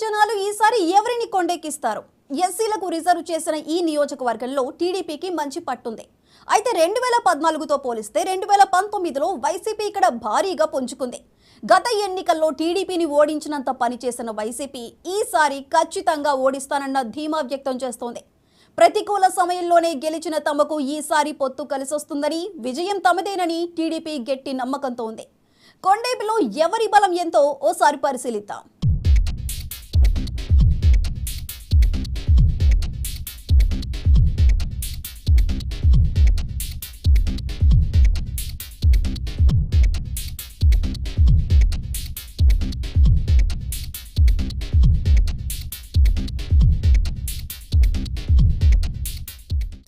జనాలు ఈసారి ఎవరిని కొండెక్కిస్తారు? ఎస్సీలకు రిజర్వ్ చేసిన ఈ నియోజకవర్గంలో టీడీపీకి మంచి పట్టుంది. అయితే 2014తో పోలిస్తే 2019లో వైసీపీ ఇక్కడ భారీగా పుంజుకుంది. గత ఎన్నికల్లో టీడీపీని ఓడించినంత పనిచేసిన వైసీపీ ఈసారి ఖచ్చితంగా ఓడిస్తానన్న ధీమా వ్యక్తం చేస్తోంది. ప్రతికూల సమయంలోనే గెలిచిన తమకు ఈసారి పొత్తు కలిసొస్తుందని, విజయం తమదేనని టీడీపీ గట్టి నమ్మకంతో ఉంది. కొండేపిలో ఎవరి బలం ఎంతో ఓసారి పరిశీలిద్దాం.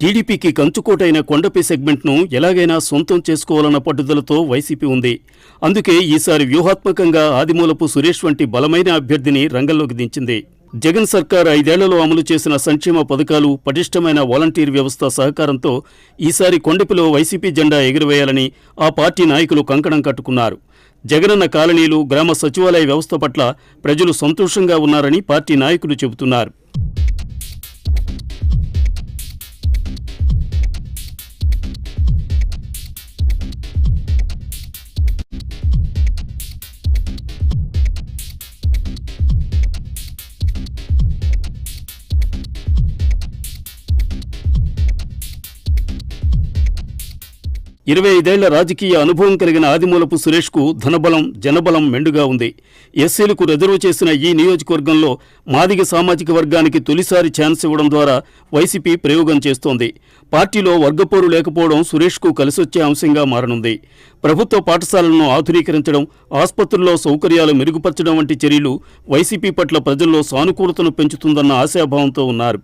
టీడీపీకి కంచుకోటైన కొండపి సెగ్మెంట్ను ఎలాగైనా సొంతం చేసుకోవాలన్న పట్టుదలతో వైసీపీ ఉంది. అందుకే ఈసారి వ్యూహాత్మకంగా ఆదిమూలపు సురేష్ వంటి బలమైన అభ్యర్థిని రంగంలోకి దించింది. జగన్ సర్కార్ 5 ఏళ్లలో అమలు చేసిన సంక్షేమ పథకాలు, పటిష్టమైన వాలంటీర్ వ్యవస్థ సహకారంతో ఈసారి కొండపిలో వైసీపీ జెండా ఎగురవేయాలని ఆ పార్టీ నాయకులు కంకణం కట్టుకున్నారు. జగనన్న కాలనీలు, గ్రామ సచివాలయ వ్యవస్థ పట్ల ప్రజలు సంతోషంగా ఉన్నారని పార్టీ నాయకులు చెబుతున్నారు. ఇరవై 25 ఏళ్ల రాజకీయ అనుభవం కలిగిన ఆదిమూలపు సురేష్కు ధనబలం, జనబలం మెండుగా ఉంది. ఎస్సీలకు రిజర్వ్ చేసిన ఈ నియోజకవర్గంలో మాదిగ సామాజిక వర్గానికి తొలిసారి ఛాన్స్ ఇవ్వడం ద్వారా వైసీపీ ప్రయోగం చేస్తోంది. పార్టీలో వర్గపోరు లేకపోవడం సురేష్కు కలిసొచ్చే అంశంగా మారనుంది. ప్రభుత్వ పాఠశాలలను ఆధునీకరించడం, ఆసుపత్రుల్లో సౌకర్యాలు మెరుగుపరచడం వంటి చర్యలు వైసీపీ పట్ల ప్రజల్లో సానుకూలతను పెంచుతుందన్న ఆశాభావంతో ఉన్నారు.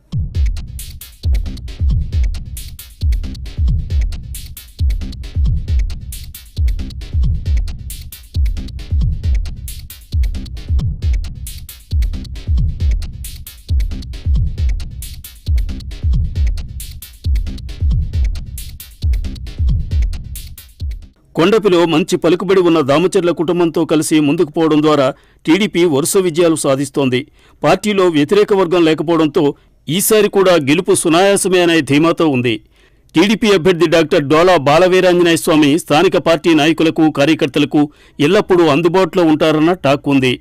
కొండపిలో మంచి పలుకుబడి ఉన్న దామచర్ల కుటుంబంతో కలిసి ముందుకు పోవడం ద్వారా టీడీపీ వరుస విజయాలు సాధిస్తోంది. పార్టీలో వ్యతిరేక వర్గం లేకపోవడంతో ఈసారి కూడా గెలుపు సునాయాసమే అనే ధీమాతో ఉంది. టీడీపీ అభ్యర్థి డాక్టర్ డోలా బాలవీరాంజనేయ స్వామి స్థానిక పార్టీ నాయకులకు, కార్యకర్తలకు ఎల్లప్పుడూ అందుబాటులో ఉంటారన్న టాక్ ఉంది.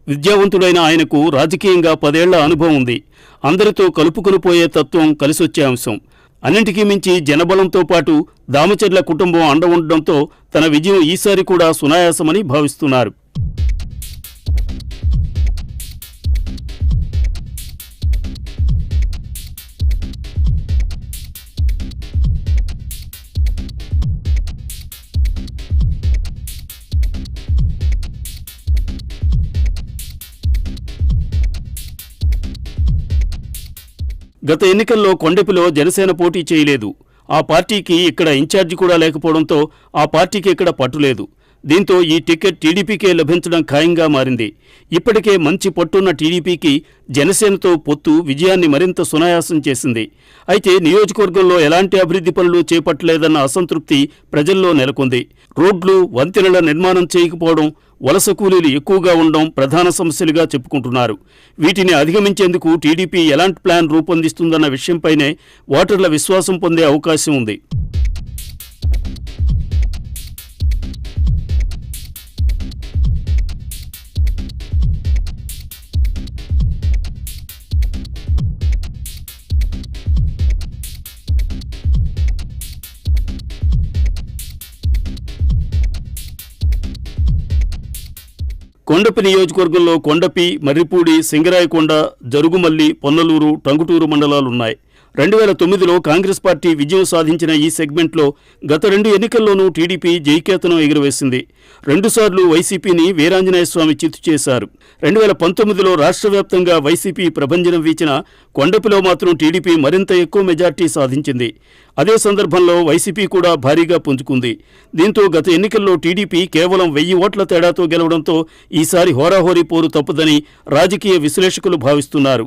విద్యావంతుడైన ఆయనకు రాజకీయంగా 10 ఏళ్ల అనుభవం ఉంది. అందరితో కలుపుకొని పోయే తత్వం కలిసొచ్చే అంశం. అన్నింటికీ మించి జనబలంతో పాటు దామచర్ల కుటుంబం అండ ఉండడంతో తన విజయం ఈసారి కూడా సునాయాసమని భావిస్తున్నారు. గత ఎన్నికల్లో కొండపిలో జనసేన పోటీ చేయలేదు. ఆ పార్టీకి ఇక్కడ ఇన్ఛార్జి కూడా లేకపోవడంతో ఆ పార్టీకి ఇక్కడ పట్టులేదు. దీంతో ఈ టికెట్ టీడీపీకే లభించడం ఖాయంగా మారింది. ఇప్పటికే మంచి పట్టున్న టీడీపీకి జనసేనతో పొత్తు విజయాన్ని మరింత సునాయాసం చేసింది. అయితే నియోజకవర్గంలో ఎలాంటి అభివృద్ధి పనులు చేపట్టలేదన్న అసంతృప్తి ప్రజల్లో నెలకొంది. రోడ్లు, వంతెనల నిర్మాణం చేయకపోవడం, వలస కూలీలు ఎక్కువగా ఉండడం ప్రధాన సమస్యలుగా చెప్పుకుంటున్నారు. వీటిని అధిగమించేందుకు టీడీపీ ఎలాంటి ప్లాన్ రూపొందిస్తుందన్న విషయంపైనే ఓటర్ల విశ్వాసం పొందే అవకాశం ఉంది. కొండపి నియోజకవర్గంలో కొండపి, మర్రిపూడి, సింగరాయకొండ, జరుగుమల్లి, పొన్నలూరు, టంగుటూరు మండలాలున్నాయి. 2009లో కాంగ్రెస్ పార్టీ విజయం సాధించిన ఈ సెగ్మెంట్లో గత 2 ఎన్నికల్లోనూ టీడీపీ జైకేతనం ఎగురవేసింది. 2 సార్లు వైసీపీని వీరాంజనేయస్వామి చిత్తు చేశారు. 2019లో రాష్ట్ర వ్యాప్తంగా వైసీపీ ప్రభంజనం వీచిన కొండపిలో మాత్రం టీడీపీ మరింత ఎక్కువ మెజార్టీ సాధించింది. అదే సందర్భంలో వైసీపీ కూడా భారీగా పుంజుకుంది. దీంతో గత ఎన్నికల్లో టీడీపీ కేవలం 1000 ఓట్ల తేడాతో గెలవడంతో ఈసారి హోరాహోరీ పోరు తప్పదని రాజకీయ విశ్లేషకులు భావిస్తున్నారు.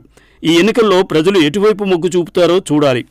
ఈ ఎన్నికల్లో ప్రజలు ఎటువైపు మొగ్గు చూపుతారో చూడాలి.